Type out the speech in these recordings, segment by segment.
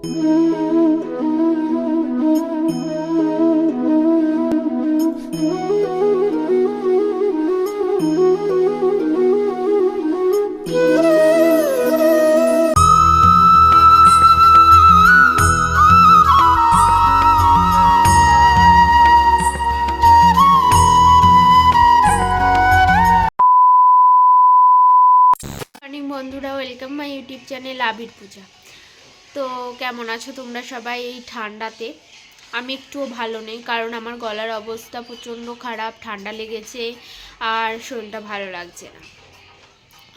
বন্ধুরা, welcome my YouTube channel আবির পূজা। তো কেমন আছো তোমরা সবাই? এই ঠান্ডাতে আমি একটুও ভালো নেই, কারণ আমার গলার অবস্থা প্রচণ্ড খারাপ, ঠান্ডা লেগেছে আর শরীরটা ভালো লাগছে না।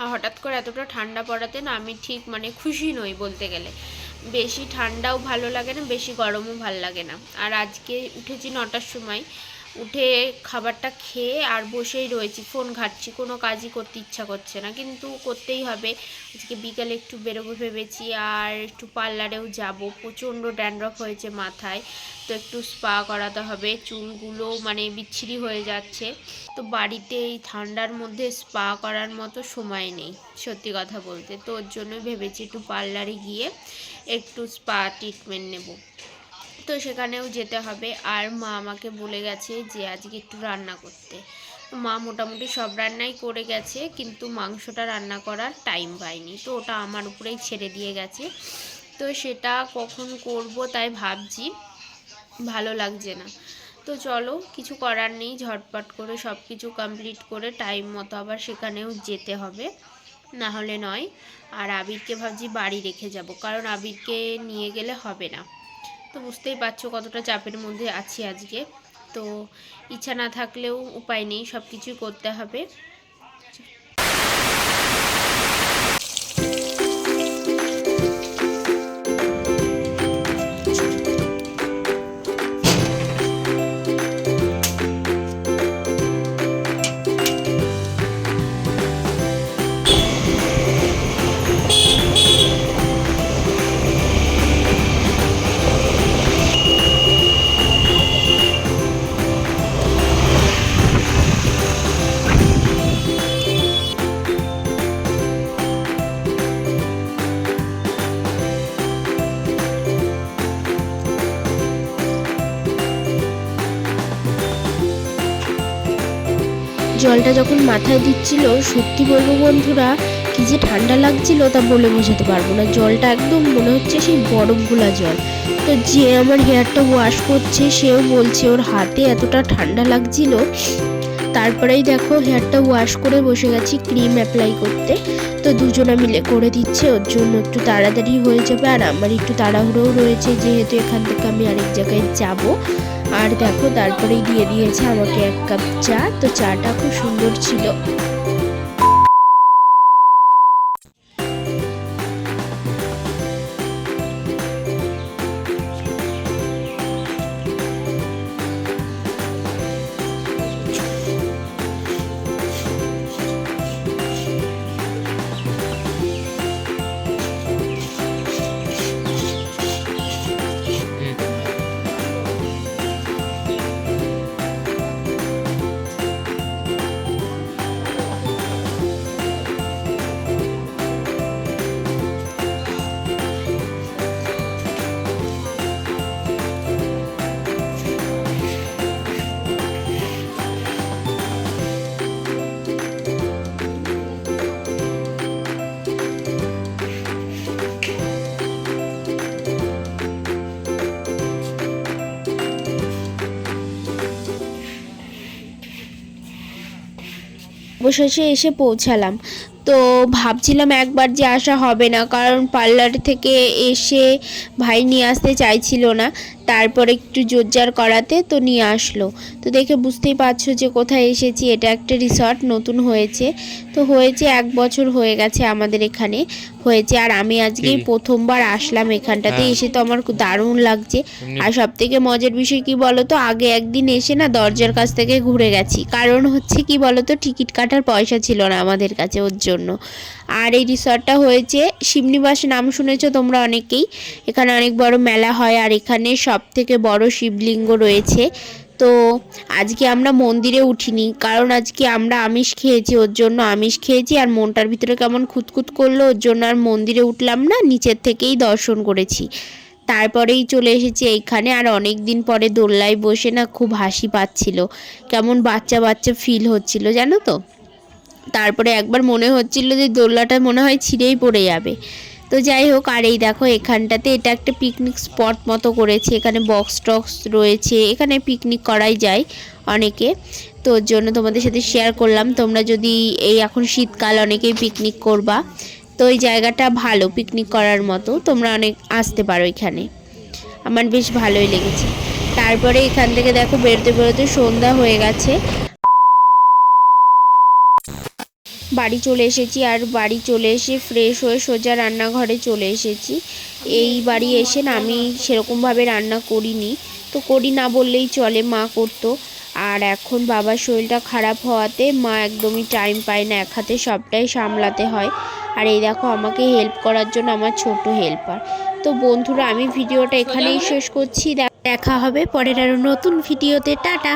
আর হঠাৎ করে এতটা ঠান্ডা পড়াতে না আমি ঠিক খুশি নই বলতে গেলে। বেশি ঠান্ডাও ভালো লাগে না, বেশি গরমও ভালো লাগে না। আর আজকে উঠেছি 9টার সময়, উঠে খাবারটা খেয়ে আর বসেই রয়েছি, ফোন ঘাঁটছি, কোনো কাজই করতে ইচ্ছা করছে না, কিন্তু করতেই হবে। আজকে বিকালে একটু বেরোবো ভেবেছি, আর একটু পার্লারেও যাব। প্রচণ্ড ড্যান্ড্রফ হয়েছে মাথায়, তো একটু স্পা করাতে হবে। চুলগুলো বিচ্ছিরি হয়ে যাচ্ছে। তো বাড়িতে এই ঠান্ডার মধ্যে স্পা করার মতো সময় নেই সত্যি কথা বলতে, তো ওর জন্য ভেবেছি একটু পার্লারে গিয়ে একটু স্পা ট্রিটমেন্ট নেব। তো সেখানেও যেতে হবে। আর মা আমাকে বলে গেছে যে আজকে একটু রান্না করতে। মা মোটামুটি সব রান্নাই করে গেছে, কিন্তু মাংসটা রান্না করার টাইম পাইনি, তো ওটা আমার উপরেই ছেড়ে দিয়ে গেছে। তো সেটা কখন করব তাই ভাবছি, ভালো লাগছে না। তো চলো, কিছু করার নেই, ঝটপট করে সব কিছু কমপ্লিট করে টাইম মতো আবার সেখানেও যেতে হবে, না হলে নয়। আর আবিরকে ভাবছি বাড়ি রেখে যাব, কারণ আবিরকে নিয়ে গেলে হবে না। তো বুঝতেই পারছো কতটা চাপের মধ্যে আছি আজকে। তো ইচ্ছা না থাকলেও উপায় নেই, সব কিছুই করতে হবে। জলটা যখন মাথায় দিচ্ছিল, সত্যি বলবো বন্ধুরা, কি যে ঠান্ডা লাগছিল তা বলে বোঝাতে পারবো না। জলটা একদম মনে হচ্ছে সেই বরফগুলা জল। তো যে আমার হেয়ারটা ওয়াশ করছে সেও বলছে ওর হাতে এতটা ঠান্ডা লাগছিল। তারপরেই দেখো হেয়ারটা ওয়াশ করে বসে গেছি ক্রিম অ্যাপ্লাই করতে। তো দুজনে মিলে করে দিচ্ছে, ওর জন্য একটু তাড়াতাড়ি হয়ে যাবে। আর আমার একটু তাড়াহুড়োও রয়েছে, যেহেতু এখান থেকে আমি আরেক জায়গায় যাব। আর দেখো তারপরেই দিয়ে দিয়েছে আমাকে 1 কাপ চা। তো চাটা খুব সুন্দর ছিল। অবশেষে এসে পৌঁছালাম। তো ভাবছিলাম একবার যে আসা হবে না, কারণ পার্লার থেকে এসে ভাই নিয়ে আসতে চাইছিল না। তারপর একটু জোরজার করাতে তো নিয়ে আসলো। তো দেখে বুঝতেই পারছো যে কোথায় এসেছি। এটা একটা রিসর্ট নতুন হয়েছে। তো হয়েছে 1 বছর হয়ে গেছে আমাদের এখানে হয়েছে। আর আমি আজকেই প্রথমবার আসলাম এখানটাতে। এসে তো আমার দারুণ লাগছে। আর সব থেকে মজার বিষয় কি বলতো, আগে একদিন এসে না দরজার কাছ থেকে ঘুরে গেছি, কারণ হচ্ছে কি বলতো, টিকিট কাটার পয়সা ছিল না আমাদের কাছে, ওর জন্য। আর এই রিসর্টটা হয়েছে শিবনিবাস, নাম শুনেছো তোমরা অনেকেই। এখানে অনেক বড় মেলা হয়, আর এখানে সব থেকে বড় শিবলিঙ্গ রয়েছে। তো আজকে আমরা মন্দিরে উঠিনি, কারণ আজকে আমরা আমিষ খেয়েছি, ওর জন্য আমিষ খেয়েছি। আর মনটার ভিতরে কেমন খুঁতখুত করলো, ওর জন্য আর মন্দিরে উঠলাম না, নিচের থেকেই দর্শন করেছি। তারপরেই চলে এসেছি এইখানে। আর অনেক দিন পরে দোলনায় বসে না খুব হাসি পাচ্ছিল, কেমন বাচ্চা বাচ্চা ফিল হচ্ছিল জানো তো। তারপরে একবার মনে হচ্ছিল যে দোলনাটা মনে হয় ছিঁড়েই পড়ে যাবে। তো যাই হোক, আর এই দেখো এখানটাতে এটা একটা পিকনিক স্পট মতো করেছে, এখানে বক্স টক্স রয়েছে, এখানে পিকনিক করাই যায় অনেকে। তো ওর জন্য তোমাদের সাথে শেয়ার করলাম। তোমরা যদি এই এখন শীতকাল অনেকেই পিকনিক করবা, তো এই জায়গাটা ভালো পিকনিক করার মতো, তোমরা অনেক আসতে পারো এখানে। আমার বেশ ভালোই লেগেছে। তারপরে এখান থেকে দেখো বেরোতে বেরোতে সন্ধ্যা হয়ে গেছে। বাড়ি চলে এসেছি, আর বাড়ি চলে এসে ফ্রেশ হয়ে সোজা রান্নাঘরে চলে এসেছি। এই বাড়ি এসে না আমি সেরকমভাবে রান্না করিনি, তো করি না বললেই চলে, মা করতো। আর এখন বাবার শরীরটা খারাপ হওয়াতে মা একদমই টাইম পায় না, এক হাতে সবটাই সামলাতে হয়। আর এই দেখো আমাকে হেল্প করার জন্য আমার ছোট হেল্পার। তো বন্ধুরা, আমি ভিডিওটা এখানেই শেষ করছি। দেখা হবে পরের আরও নতুন ভিডিওতে। টাটা।